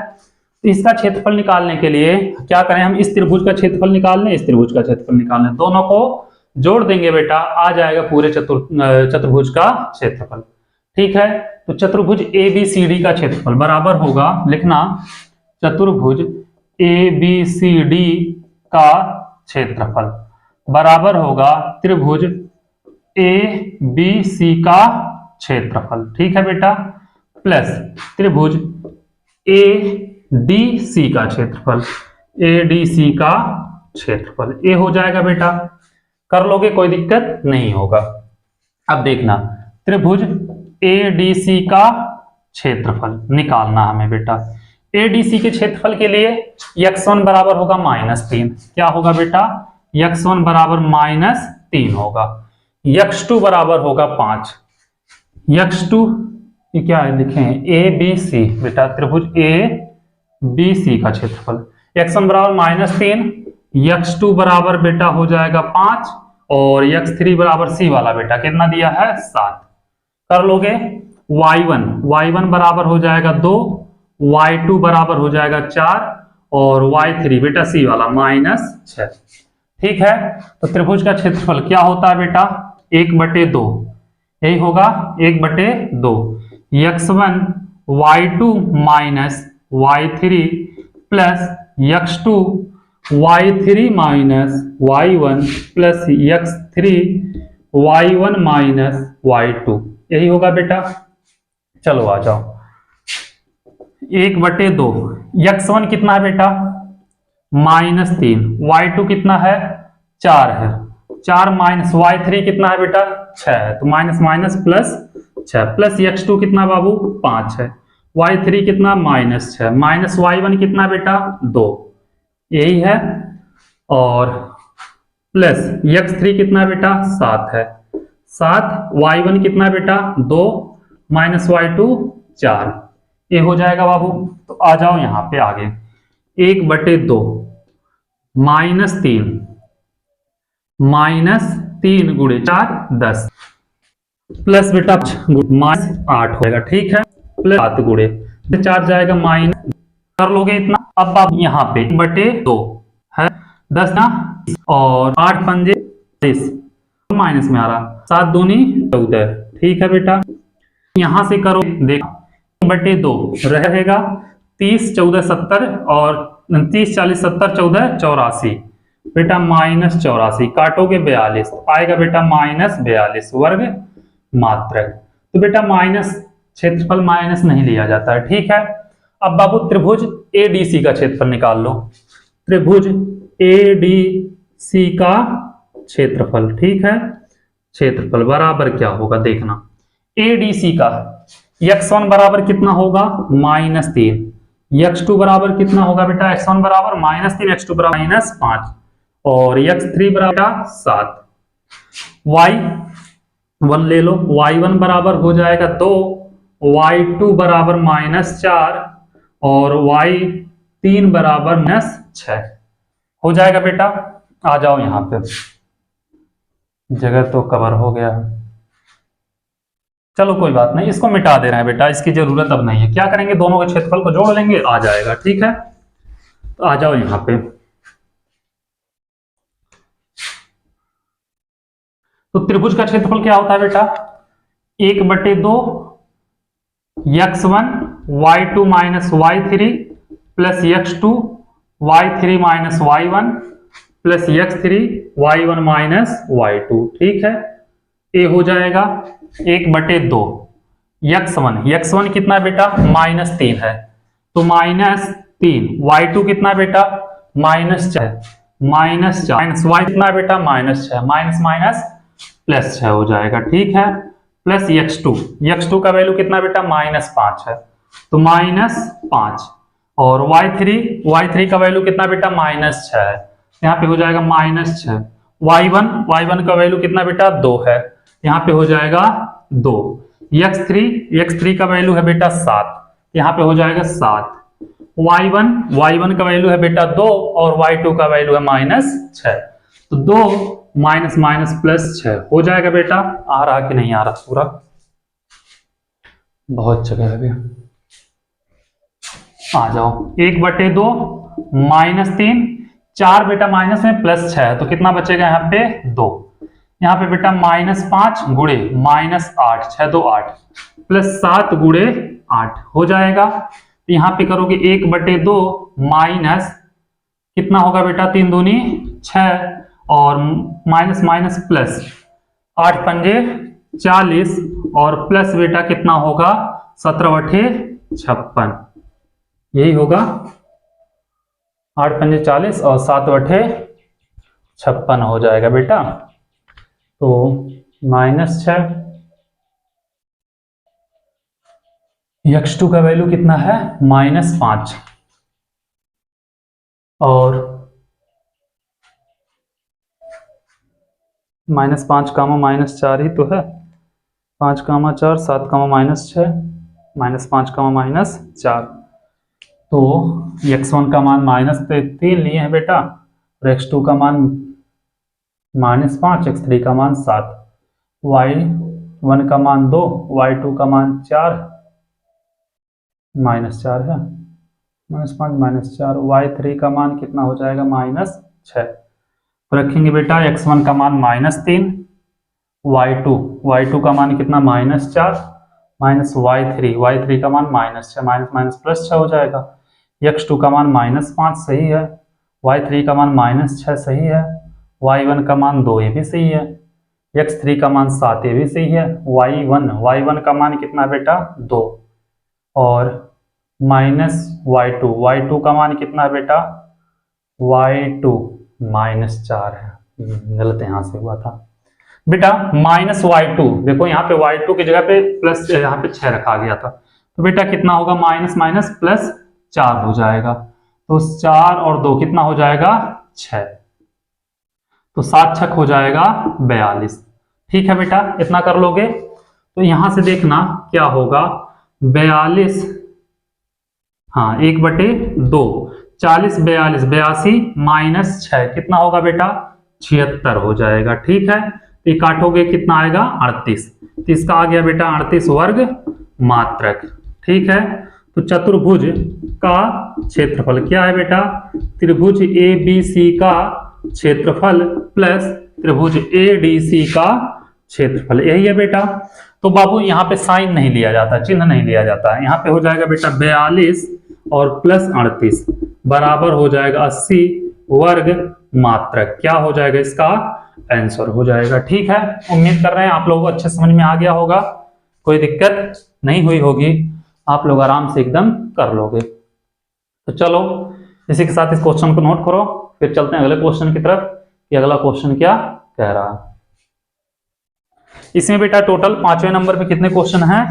तो इसका क्षेत्रफल निकालने के लिए क्या करें, हम इस त्रिभुज का क्षेत्रफल निकाल लें, इस त्रिभुज का क्षेत्रफल निकाल लें, दोनों को जोड़ देंगे बेटा, आ जाएगा पूरे चतुर्भुज का क्षेत्रफल, ठीक है। तो चतुर्भुज ABCD का क्षेत्रफल बराबर होगा, लिखना चतुर्भुज ABCD का क्षेत्रफल बराबर होगा त्रिभुज ABC का क्षेत्रफल, ठीक है बेटा, प्लस त्रिभुज ADC का क्षेत्रफल, ADC का क्षेत्रफल। ये हो जाएगा बेटा, कर लोगे कोई दिक्कत नहीं होगा। अब देखना त्रिभुज ADC का क्षेत्रफल निकालना हमें बेटा। ADC के क्षेत्रफल के लिए x1 बराबर होगा -3, क्या होगा बेटा, x1 बराबर -3 होगा, x2 बराबर होगा 5, x2 ये क्या है लिखे हैं ABC बेटा, त्रिभुज ABC का क्षेत्रफल, x1 बराबर -3, x2 बराबर बेटा हो जाएगा 5 और x3 बराबर C वाला बेटा कितना दिया है 7, कर लोगे। y1 बराबर हो जाएगा 2, y2 बराबर हो जाएगा 4 और y3 बेटा C वाला -6, ठीक है। तो त्रिभुज का क्षेत्रफल क्या होता है बेटा 1/2, यही होगा 1/2, x1 y2 minus y3 plus x2 y3 minus y1 plus x3 y1 minus y2, यही होगा बेटा। चलो आ जाओ 1/2, x1 कितना है बेटा -3, y2 कितना है 4 है, 4 माइनस y3 कितना है बेटा 6 है, तो minus minus plus 6 plus x2 कितना बाबू 5 है, y3 कितना -6 माइनस y1 कितना बेटा 2, यही है, और प्लस x3 कितना बेटा 7 है, 7 y1 कितना बेटा 2 माइनस y2 4, ये हो जाएगा बाबू। तो आ जाओ यहां पे आगे 1/2 -3 गुणे 4 10 प्लस बेटा -8 होगा, ठीक है, प्लस 7 गुणे 4 जाएगा माइनस, कर लोगे इतना। अब आप यहाँ पे 1/2 है 10 ना और 8 पंजे 30 माइनस में आ रहा, 7 दूनी 14, ठीक है बेटा। यहां से करो देख 1/2 रहेगा 30 14 70 और 30 40 70 14 84 बेटा -84, काटोगे 42 तो आएगा बेटा -42 वर्ग मात्रक। तो बेटा माइनस क्षेत्रफल माइनस नहीं लिया जाता है, ठीक है। अब बाबू त्रिभुज ADC का क्षेत्रफल निकाल लो, त्रिभुज ADC का क्षेत्रफल, ठीक है, क्षेत्रफल बराबर क्या होगा देखना, ADC का x1 बराबर कितना होगा -3, x2 बराबर कितना होगा बेटा, x1 बराबर -3, x2 बराबर -5 और x3 बराबर 7, y1 ले लो, y1 बराबर हो जाएगा 2, y2 बराबर -4 और y3 बराबर -6 हो जाएगा बेटा। आ जाओ यहां पे, जगह तो कवर हो गया, चलो कोई बात नहीं, इसको मिटा दे रहे हैं बेटा, इसकी जरूरत अब नहीं है। क्या करेंगे, दोनों के क्षेत्रफल को जोड़ लेंगे, आ जाएगा, ठीक है। तो आ जाओ यहां पे, तो त्रिभुज का क्षेत्रफल क्या होता है बेटा 1/2 x1 y2 minus y3 plus x2 y3 minus y1 plus x3 y1 minus y2, ठीक है। ये हो जाएगा 1/2 x1 कितना बेटा -3 है, तो -3, y2 कितना बेटा -4 माइनस y कितना बेटा -6 माइनस माइनस प्लस 6 हो जाएगा, ठीक है, प्लस x2 का वैल्यू कितना बेटा -5 है, तो -5 और y3 का वैल्यू कितना बेटा -6 है, यहाँ पे हो जाएगा -6, y1 का वैल्यू कितना बेटा 2 है, यहाँ पे हो जाएगा 2, x3 का वैल्यू है बेटा 7, यहाँ पे हो जाएगा 7। y1 का वैल्यू है बेटा 2 और y2 का वैल्यू है -6, तो 2 माइनस माइनस प्लस 6 हो जाएगा बेटा। आ रहा कि नहीं आ रहा पूरा? बहुत जगह है भैया, आ जाओ। 1/2 -3, 4 बेटा माइनस में प्लस 6 तो कितना बचेगा यहाँ पे 2। यहाँ पे बेटा -5 गुणे -8, 6 2 8 प्लस 7 गुणे 8 हो जाएगा। तो यहाँ पे करोगे 1/2 माइनस कितना होगा बेटा 3 दूनी 6 और माइनस माइनस प्लस 8 पंजे 40 और प्लस बेटा कितना होगा 17/56, यही होगा 8 पंजे 40 और 7/56 हो जाएगा बेटा। तो -6, x2 का वैल्यू कितना है -5 और -5 कामा -4 ही तो है, 5 कामा 4 7 कामा -6 -5 कामा -4, तो x1 का मान -3 लिए हैं बेटा और x2 का मान -5, x3 का मान 7, y1 का मान 2, y2 का मान 4 -4 है, -5 -4, y3 का मान कितना हो जाएगा -6। रखेंगे बेटा x1 का मान -3, y2 का मान कितना -4 माइनस y3 का मान -6, माइनस प्लस 6 हो जाएगा। x2 का मान -5 सही है, y3 का मान -6 सही है, y1 का मान 2 ये भी सही है, x3 का मान 7 ये भी सही है, y1 का मान कितना बेटा 2 और -y2 का मान कितना है बेटा y2 -4 है, गलत यहाँ से हुआ था बेटा। -y2 देखो यहाँ पे y2 की जगह पे प्लस यहाँ पे 6 रखा गया था, तो बेटा कितना होगा माइनस माइनस प्लस 4 हो जाएगा, तो 4 और 2 कितना हो जाएगा 6, तो 7 छक हो जाएगा 42। ठीक है बेटा, इतना कर लोगे तो यहां से देखना क्या होगा 42, हाँ 1/2 40 42 82 -6 कितना होगा बेटा 76 हो जाएगा। ठीक है, तो ये काटोगे कितना आएगा 38, तो इसका आ गया बेटा 38 वर्ग मात्रक। ठीक है, तो चतुर्भुज का क्षेत्रफल क्या है बेटा, त्रिभुज ABC का क्षेत्रफल प्लस त्रिभुज ADC का क्षेत्रफल, यही है बेटा। तो बाबू यहाँ पे साइन नहीं लिया जाता, चिन्ह नहीं लिया जाता है, यहाँ पे हो जाएगा बेटा 42 और प्लस 38 बराबर हो जाएगा 80 वर्ग मात्रक, क्या हो जाएगा इसका आंसर हो जाएगा। ठीक है, उम्मीद कर रहे हैं आप लोगों को अच्छे समझ में आ गया होगा, कोई दिक्कत नहीं हुई होगी, आप लोग आराम से एकदम कर लोगे। तो चलो इसी के साथ इस क्वेश्चन को नोट करो, फिर चलते हैं अगले क्वेश्चन की तरफ कि अगला क्वेश्चन क्या कह रहा है। इसमें बेटा टोटल 5वें नंबर पे कितने क्वेश्चन हैं,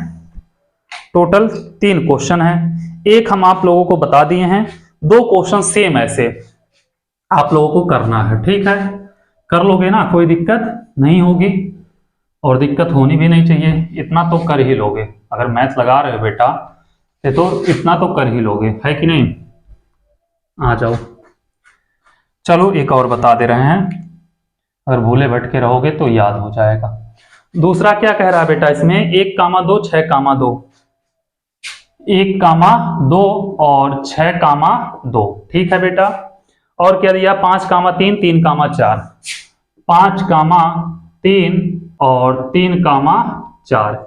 टोटल 3 क्वेश्चन हैं। एक हम आप लोगों को बता दिए हैं, 2 क्वेश्चन सेम ऐसे आप लोगों को करना है। ठीक है, कर लोगे ना, कोई दिक्कत नहीं होगी और दिक्कत होनी भी नहीं चाहिए, इतना तो कर ही लोगे। अगर मैथ लगा रहे हो बेटा तो इतना तो कर ही लोगे, है कि नहीं। आ जाओ, चलो एक और बता दे रहे हैं, अगर भूले भटके रहोगे तो याद हो जाएगा। दूसरा क्या कह रहा है बेटा इसमें 1,2 6,2, 1,2 और 6,2। ठीक है बेटा, और क्या दिया 5,3 3,4, 5,3 और 3,4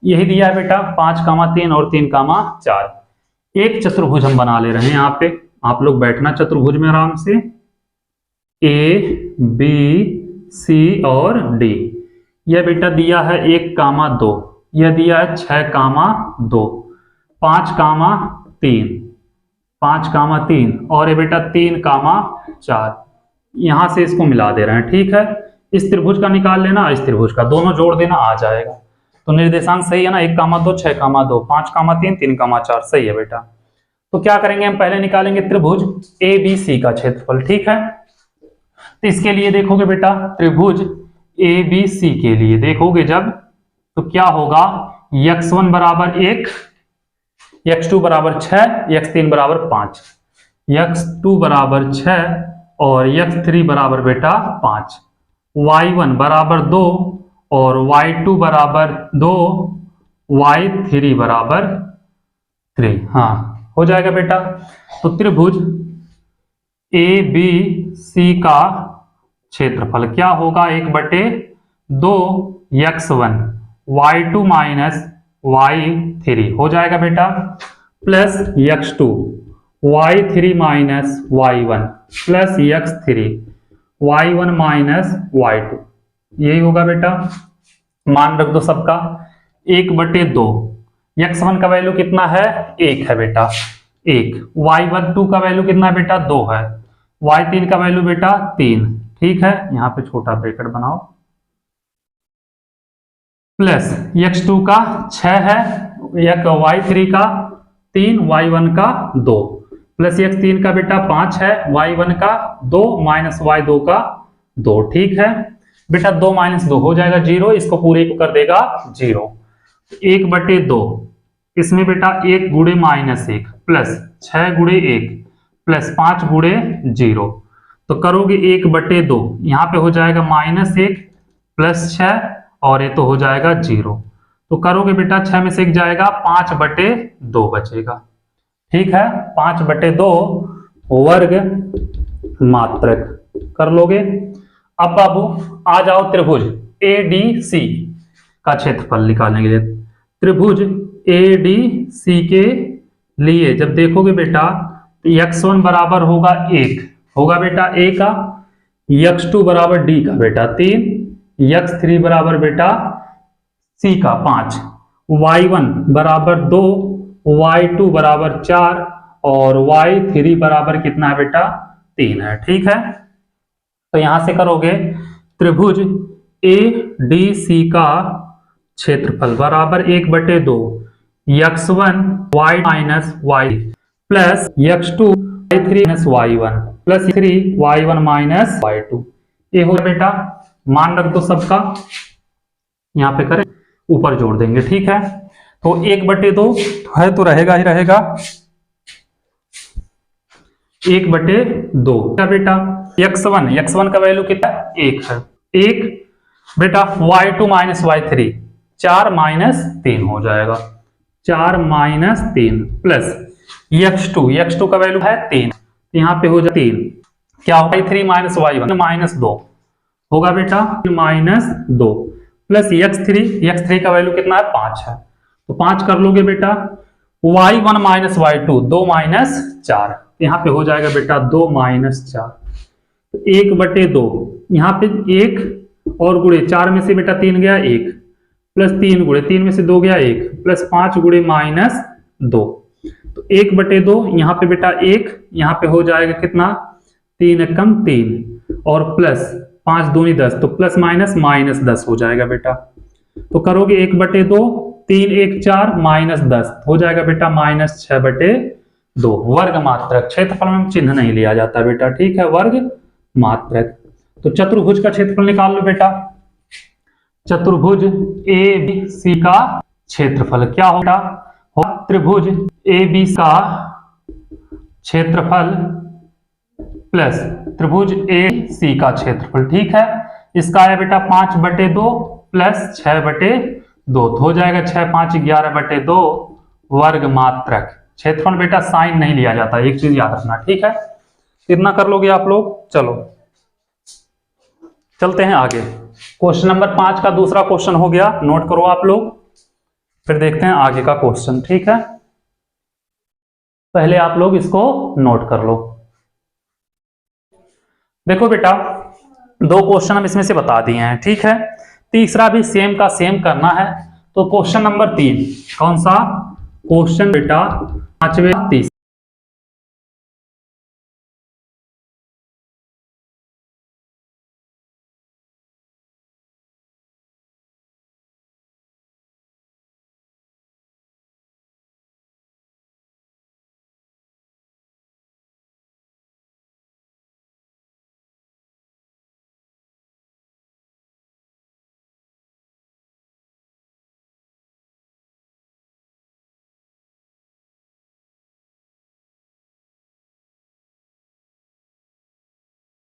यही दिया है बेटा, 5,3 और 3,4। एक चतुर्भुज हम बना ले रहे हैं यहाँ पे, आप लोग बैठना चतुर्भुज में आराम से, A B C और D। यह बेटा दिया है 1,2, यह दिया है 6,2, 5,3, 5,3 और ये बेटा 3,4, यहां से इसको मिला दे रहे हैं। ठीक है, इस त्रिभुज का निकाल लेना, इस त्रिभुज का, दोनों जोड़ देना, आ जाएगा। तो निर्देशांक सही है ना, 1,2 6,2 5,3 3,4 सही है बेटा। तो क्या करेंगे हम, पहले निकालेंगे त्रिभुज ABC का क्षेत्रफल। ठीक है, तो इसके लिए देखोगे बेटा त्रिभुज ABC के लिए देखोगे जब, तो क्या होगा x1 बराबर 1, x2 बराबर 6, x3 बराबर 5, x2 बराबर 6 और x3 बराबर बेटा 5, y1 बराबर 2 और y2 बराबर 2, y3 बराबर 3। हाँ हो जाएगा बेटा। तो त्रिभुज ए बी सी का क्षेत्रफल क्या होगा, 1/2 x1 y2 माइनस y3 हो जाएगा बेटा, plus x2 y3 minus y1 plus x3 y1 minus y2, यही होगा बेटा। मान रख दो सबका 1/2, x1 का वैल्यू कितना है, 1 है बेटा 1, y2 का वैल्यू कितना है बेटा 2 है, y3 का वैल्यू बेटा 3, ठीक है। यहां पे छोटा ब्रैकेट बनाओ, प्लस x2 का 6 है, y3 का 3, y1 का 2, प्लस x3 का बेटा 5 है, y1 का 2 माइनस y2 का 2, ठीक है बेटा। 2 माइनस 2 हो जाएगा 0, इसको पूरे को कर देगा 0। 1/2 इसमें बेटा 1 गुणे -1 प्लस 6 गुणे 1 प्लस 5 गुणे 0, तो करोगे 1/2, यहाँ पे हो जाएगा -1 प्लस 6 और ये तो हो जाएगा 0, तो करोगे बेटा 6 में से 1 जाएगा, 5/2 बचेगा, ठीक है। 5/2 वर्ग मात्रक कर लोगे। अब बाबू आ जाओ त्रिभुज ADC का क्षेत्रफल निकालने के लिए। त्रिभुज ADC के लिए जब देखोगे बेटा तो x1 बराबर होगा 1, होगा बेटा a का, x2 बराबर d का बेटा 3, x3 बराबर बेटा c का 5, y1 बराबर 2, y2 बराबर 4 और y3 बराबर कितना है बेटा 3 है, ठीक है। तो यहां से करोगे त्रिभुज ADC का क्षेत्रफल बराबर 1/2 x1 y minus y plus x2 y3 minus y1 plus 3 y1 minus y2, ये हो बेटा। मान रख दो सबका, यहां पे करें ऊपर जोड़ देंगे, ठीक है। तो 1/2 है तो रहेगा ही रहेगा 1/2 क्या बेटा। x1 का वैल्यू कितना 1 है, 1 बेटा y2 माइनस y3 4 माइनस 3 हो जाएगा, 4 माइनस 3 प्लस x2 का वैल्यू है 3, यहाँ पे हो जाए 3, क्या होगा y3 माइनस y1 माइनस 2 होगा बेटा -2 प्लस x3 का वैल्यू कितना है 5 है, तो 5 कर लोगे बेटा, y1 माइनस y2 2 माइनस 4, यहाँ पे हो जाएगा बेटा 2 माइनस 4, 1/2 यहाँ पे 1 और गुणे 4 में से बेटा 3 गया 1 प्लस 3 गुणे 3 में से 2 गया 1 प्लस 5 गुणे -2, तो 1/2 यहाँ पे बेटा 1, यहाँ पे हो जाएगा कितना 3 एकम 3 और प्लस 5 दूनी 10, तो प्लस माइनस -10 हो जाएगा बेटा। तो करोगे 1/2 3 1 4 -10 हो जाएगा बेटा -6/2 वर्ग मात्रक। क्षेत्रफल में चिन्ह नहीं लिया जाता बेटा, ठीक है, वर्ग मात्रक। तो चतुर्भुज का क्षेत्रफल निकाल लो बेटा। चतुर्भुज ABC का क्षेत्रफल क्या होगा, त्रिभुज ABC का क्षेत्रफल प्लस त्रिभुज AC का क्षेत्रफल, ठीक है। इसका है बेटा 5/2 प्लस 6/2, तो हो जाएगा 6 5 11/2 वर्ग मात्रक। क्षेत्रफल बेटा साइन नहीं लिया जाता, एक चीज याद रखना, ठीक है। इतना कर लोगे आप लोग। चलो चलते हैं आगे। क्वेश्चन नंबर 5 का दूसरा क्वेश्चन हो गया, नोट करो आप लोग, फिर देखते हैं आगे का क्वेश्चन, ठीक है। पहले आप लोग इसको नोट कर लो। देखो बेटा 2 क्वेश्चन हम इसमें से बता दिए हैं, ठीक है। तीसरा भी सेम का सेम करना है। तो क्वेश्चन नंबर 3 कौन सा क्वेश्चन बेटा 5वें 30